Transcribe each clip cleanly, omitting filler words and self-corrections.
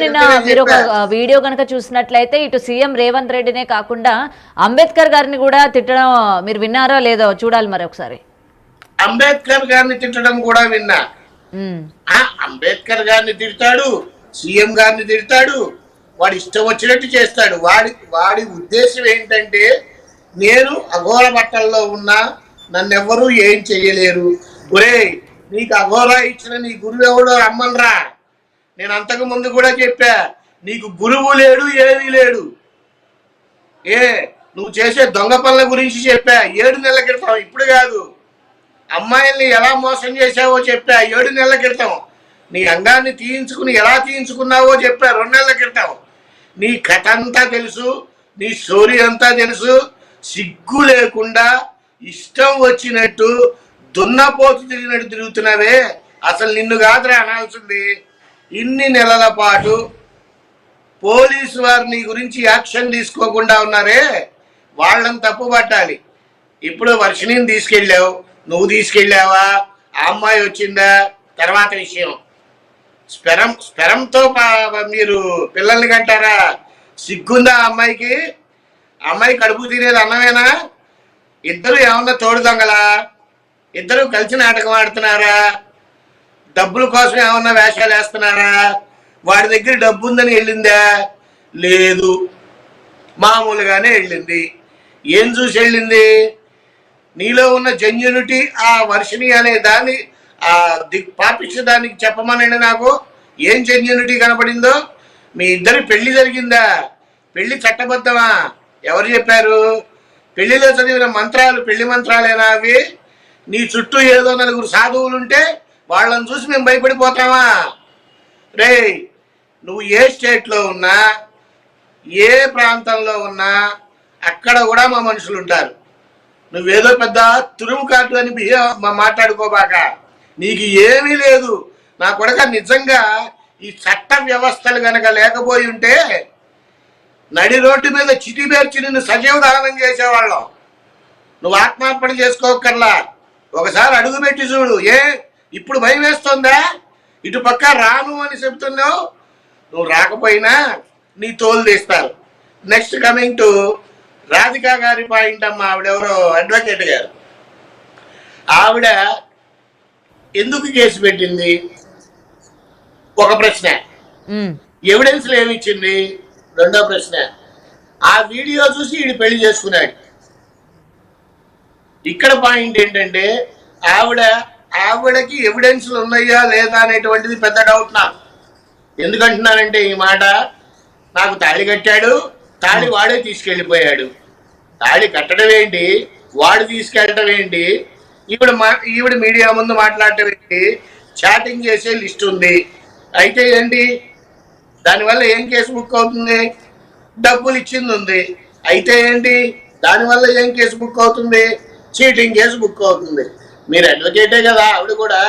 నిన్న మీరు ఒక వీడియో కనుక చూసినట్లయితే ఇటు సీఎం రేవంత్ రెడ్డినే కాకుండా అంబేద్కర్ గారిని కూడా తిట్టడం మీరు విన్నారో లేదో చూడాలి మరి ఒకసారి. అంబేద్కర్ గారిని తిట్టడం కూడా విన్నా. అంబేద్కర్ గారిని తిడతాడు, సీఎం గారిని తిడతాడు, వాడి ఇష్టం వచ్చినట్టు చేస్తాడు. వాడి ఉద్దేశం ఏంటంటే నేను అఘోర బట్టల్లో ఉన్నా, నన్నెవ్వరూ ఏం చెయ్యలేరు. ఒరే, నీకు అఘోర ఇచ్చిన నీ గురువు ఎవడో రమ్మనరా. నేను అంతకు ముందు కూడా చెప్పా, నీకు గురువు లేడు, ఏమీ లేడు. నువ్వు చేసే దొంగ పనుల గురించి చెప్పా 7 నెలల క్రితం, ఇప్పుడు కాదు. అమ్మాయిల్ని ఎలా మోసం చేశావో చెప్పా 7 నెలల క్రితం. నీ అంగాన్ని తీయించుకుని ఎలా తీయించుకున్నావో చెప్పా 2 నెలల క్రితం. నీ కథ అంతా తెలుసు, నీ స్టోరీ అంతా తెలుసు. సిగ్గు లేకుండా ఇష్టం వచ్చినట్టు దున్నపోతు తిరిగినట్టు తిరుగుతున్నావే. అసలు నిన్ను కాదురా అనాల్సింది. ఇన్ని నెలల పాటు పోలీసు వారు నీ గురించి యాక్షన్ తీసుకోకుండా ఉన్నారే, వాళ్ళని తప్పు పట్టాలి. ఇప్పుడు వర్షిణిని తీసుకెళ్ళావు, నువ్వు తీసుకెళ్ళావా, ఆ అమ్మాయి వచ్చిందా తర్వాత విషయం. స్పెరంతో మీరు పిల్లల్ని కంటారా? సిగ్గుందా అమ్మాయికి? అమ్మాయి కడుపు తినేది అన్నమేనా? ఇద్దరు ఏమన్నా తోడు దొంగలా? ఇద్దరు కలిసి నాటకం ఆడుతున్నారా? డబ్బుల కోసం ఏమన్నా వేషాలు వేస్తున్నారా? వాడి దగ్గర డబ్బు ఉందని వెళ్ళిందా? లేదు, మామూలుగానే వెళ్ళింది. ఏం చూసి వెళ్ళింది? నీలో ఉన్న జెన్యూనిటీ, ఆ వర్షిణి అనే దాన్ని పాపించడానికి చెప్పమనండి నాకు. ఏం జెన్యూనిటీ కనపడిందో? మీ ఇద్దరి పెళ్లి జరిగిందా? పెళ్లి చట్టబద్ధమా? ఎవరు చెప్పారు? పెళ్లిలో చదివిన మంత్రాలు పెళ్లి మంత్రాలేనా అవి? నీ చుట్టూ ఏదో 4 సాధువులుంటే వాళ్ళని చూసి మేము భయపడిపోతామా? రే, నువ్వు ఏ స్టేట్లో ఉన్నా, ఏ ప్రాంతంలో ఉన్నా అక్కడ కూడా మా మనుషులు ఉంటారు. నువ్వేదో పెద్ద తురుము కాటు అని మాట్లాడుకోబాక. నీకు ఏమీ లేదు. నా కొడుక, నిజంగా ఈ చట్ట వ్యవస్థలు కనుక లేకపోయి ఉంటే నడి రోడ్డు మీద చిటి పేర్చి నిన్ను సజీవ దహనం చేసేవాళ్ళం. నువ్వు ఆత్మార్పణ చేసుకోకర్లా. ఒకసారి అడుగు పెట్టి చూడు. ఇప్పుడు భయం వేస్తుందా? ఇటు పక్క రాను అని చెప్తున్నావు. నువ్వు రాకపోయినా నీ తోలు తీస్తారు. నెక్స్ట్ కమింగ్ టు రాధికా గారి పాయింట్ అమ్మ. ఆవిడెవరో అడ్వకేట్ గారు. ఆవిడ ఎందుకు కేసు పెట్టింది? ఒక ప్రశ్న. ఎవిడెన్స్లు ఏమి ఇచ్చింది? రెండో ప్రశ్న. ఆ వీడియో చూసి ఈడు పెళ్లి చేసుకున్నాడు. ఇక్కడ పాయింట్ ఏంటంటే ఆవిడకి ఎవిడెన్స్లు ఉన్నాయా లేదా అనేటువంటిది పెద్ద డౌట్ నాకు. ఎందుకంటున్నానంటే ఈ మాట, నాకు తాళి కట్టాడు, తాళి వాడే తీసుకెళ్ళిపోయాడు. తాళి కట్టడం ఏంటి, వాడు తీసుకెళ్ళటం ఏంటి, ఈవిడ మీడియా ముందు మాట్లాడటం ఏంటి, చాటింగ్ చేసే లిస్ట్ ఉంది. అయితే ఏంటి, దానివల్ల ఏం కేసు బుక్ అవుతుంది? డబ్బులు ఇచ్చింది ఉంది. అయితే ఏంటి, దానివల్ల ఏం కేసు బుక్ అవుతుంది? చీటింగ్ కేసు బుక్ అవుతుంది. మీరు అడ్వకేటే కదా, ఆవిడ కూడా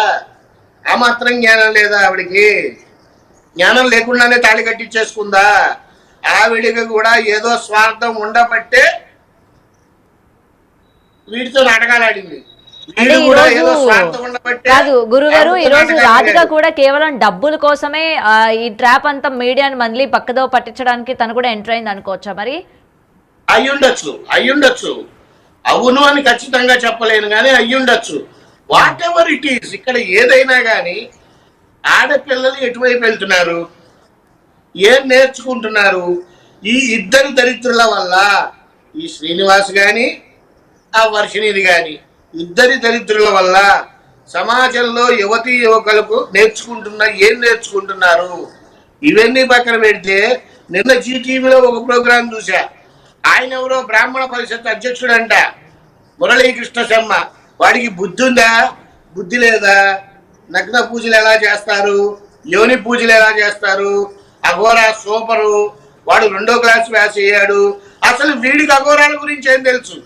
ఆ మాత్రం జ్ఞానం లేదా ఆవిడికి? జ్ఞానం లేకుండానే తాళి కట్టించేసుకుందా? ఆవిడికి కూడా ఏదో స్వార్థం ఉండబట్టే వీటితో నాటకాలు ఆడింది. కాదు గురుగారు, ఈ రోజు రాధిక కూడా కేవలం డబ్బుల కోసమే ఈ ట్రాప్ అంతా మీడియాని మళ్ళీ పక్కదో పట్టించడానికి తను కూడా ఎంటర్ అయింది అనుకోవచ్చా? మరి అయ్యుండొచ్చు. అవును అని ఖచ్చితంగా చెప్పలేను కానీ అయ్యుండొచ్చు. What ever it is. ఇక్కడ ఏదైనా కానీ ఆడపిల్లలు ఎటువైపు వెళ్తున్నారు, ఏం నేర్చుకుంటున్నారు? ఈ ఇద్దరు దరిద్రుల వల్ల, ఈ శ్రీనివాస్ గాని ఆ వర్షిణిది గాని, ఇద్దరి దరిద్రుల వల్ల సమాజంలో యువతీ యువకులకు ఏం నేర్చుకుంటున్నారు? ఇవన్నీ పక్కన పెడితే నిన్న జీటీవీలో ఒక ప్రోగ్రాం చూసా. ఆయన ఎవరో బ్రాహ్మణ పరిషత్ అధ్యక్షుడంట, మురళీకృష్ణ శర్మ. వాడికి బుద్ధి ఉందా? బుద్ధి లేదా? నగ్న పూజలు ఎలా చేస్తారు, యోని పూజలు ఎలా చేస్తారు? అఘోరా సూపరు. వాడు 2వ క్లాస్ వ్యాస్ అయ్యాడు. అసలు వీడికి అఘోరాల గురించి ఏం తెలుసు?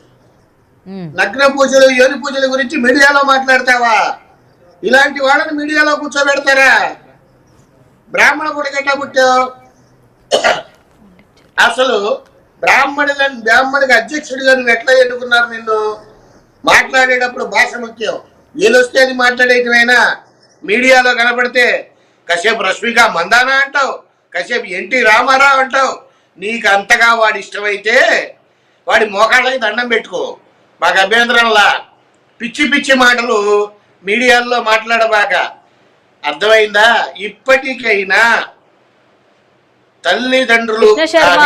నగ్న పూజలు యోని పూజల గురించి మీడియాలో మాట్లాడతావా? ఇలాంటి వాళ్ళని మీడియాలో కూర్చోబెడతారా? బ్రాహ్మణ పుట్టగట్టా పుట్టావు. అసలు బ్రాహ్మణికి అధ్యక్షుడిగా నువ్వు ఎట్లా ఎన్నుకున్నారు? నిన్ను మాట్లాడేటప్పుడు భాష ముఖ్యం. ఏదొస్తే అది మాట్లాడేటమైనా మీడియాలో కనపడితే కాసేపు రష్మిక మందానా అంటావు, కాసేపు ఎన్టీ రామారావు అంటావు. నీకు అంతగా వాడి ఇష్టమైతే వాడి మోకాళ్ళకి దండం పెట్టుకో, మాకు అభ్యంతరంలా. పిచ్చి పిచ్చి మాటలు మీడియాల్లో మాట్లాడబాక, అర్థమైందా? ఇప్పటికైనా తల్లిదండ్రులు కృష్ణ శర్మ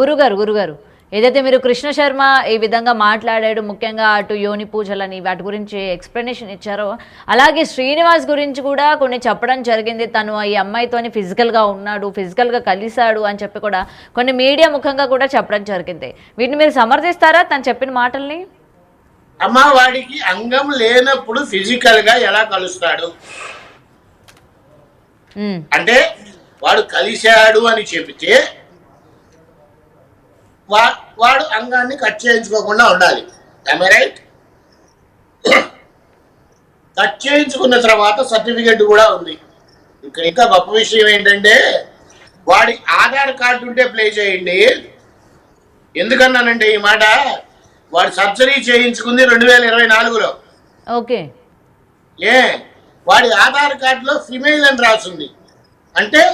గురుగారు ఏదైతే మీరు కృష్ణ శర్మ ఈ విధంగా మాట్లాడాడు, ముఖ్యంగా అటు యోని పూజలని వాటి గురించి ఎక్స్ప్లెనేషన్ ఇచ్చారో, అలాగే శ్రీనివాస్ గురించి కూడా కొన్ని చెప్పడం జరిగింది. తను ఈ అమ్మాయితోని ఫిజికల్గా ఉన్నాడు, ఫిజికల్గా కలిశాడు అని చెప్పి కూడా కొన్ని మీడియా ముఖంగా కూడా చెప్పడం జరిగింది. వీటిని మీరు సమర్థిస్తారా తను చెప్పిన మాటల్ని? అమ్మ, వాడికి అంగం లేనప్పుడు ఫిజికల్ గా ఎలా కలుస్తాడు అంటే, వాడు కలిశాడు అని చెబితే వాడు అంగాన్ని కట్ చేయించుకోకుండా ఉండాలి. రైట్? కట్ చేయించుకున్న తర్వాత సర్టిఫికెట్ కూడా ఉంది. ఇక్కడ ఇంకా గొప్ప విషయం ఏంటంటే, వాడి ఆధార్ కార్డు ఉంటే ప్లే చేయండి. ఎందుకన్నానంటే ఈ మాట, వాడు సర్జరీ చేయించుకుంది 2024లో. ఓకే. వాడి ఆధార్ కార్డులో ఫిమేల్ అని రాసింది. అంటే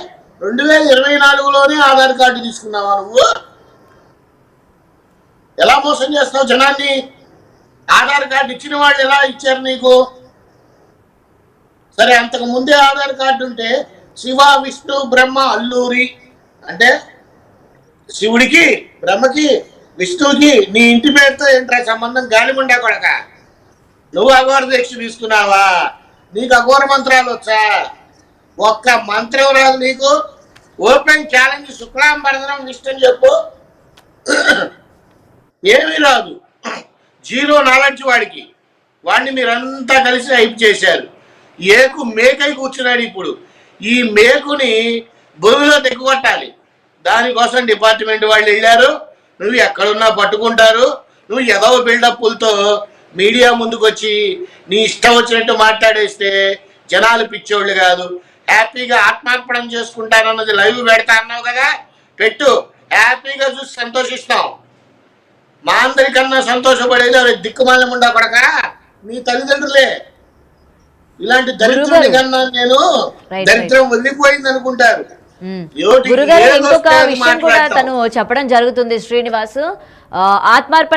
2024లోనే ఆధార్ కార్డు తీసుకున్నావా నువ్వు? ఎలా మోసం చేస్తావు జనాన్ని? ఆధార్ కార్డు ఇచ్చిన వాళ్ళు ఎలా ఇచ్చారు నీకు? సరే, అంతకు ముందే ఆధార్ కార్డు ఉంటే శివ, విష్ణు, బ్రహ్మ, అల్లూరి అంటే శివుడికి, బ్రహ్మకి, విష్ణువుకి నీ ఇంటి పేరుతో ఏంట్రా సంబంధం? గాలిముండా కొడక, నువ్వు అఘోర దీక్ష తీసుకున్నావా? నీకు అఘోర మంత్రాలు వచ్చా? ఒక్క మంత్రం రాదు నీకు. ఓపెన్ ఛాలెంజ్, శుక్లాంబరదనం విష్ణు చెప్పు. ఏమీ రాదు. జీరో నాలెడ్జ్ వాడికి. వాడిని మీరంతా కలిసి హైప్ చేశారు. ఏకు మేకై కూర్చున్నాడు. ఇప్పుడు ఈ మేకుని భూమిలో తెక్కుకొట్టాలి. దానికోసం డిపార్ట్మెంట్ వాళ్ళు వెళ్ళారు. నువ్వు ఎక్కడున్నా పట్టుకుంటారు. నువ్వు ఏదో బిల్డప్లతో మీడియా ముందుకు వచ్చి నీ ఇష్టం వచ్చినట్టు మాట్లాడేస్తే జనాలు పిచ్చోళ్ళు కాదు. హ్యాపీగా ఆత్మార్పణం చేసుకుంటానన్నది లైవ్ పెడతా అన్నావు కదా, పెట్టు. హ్యాపీగా చూసి సంతోషిస్తాం. మా అందరికన్నా సంతోషపడేది అవి దిక్కుమాలం ఉండా కొడక నీ తల్లిదండ్రులే. ఇలాంటి దరిద్రుడి కన్నా నేను దరిద్రం వదిలిపోయింది అనుకుంటారు. గురుగారు ఇంకొక విషయం కూడా తను చెప్పడం జరుగుతుంది శ్రీనివాస్, ఆత్మార్పణ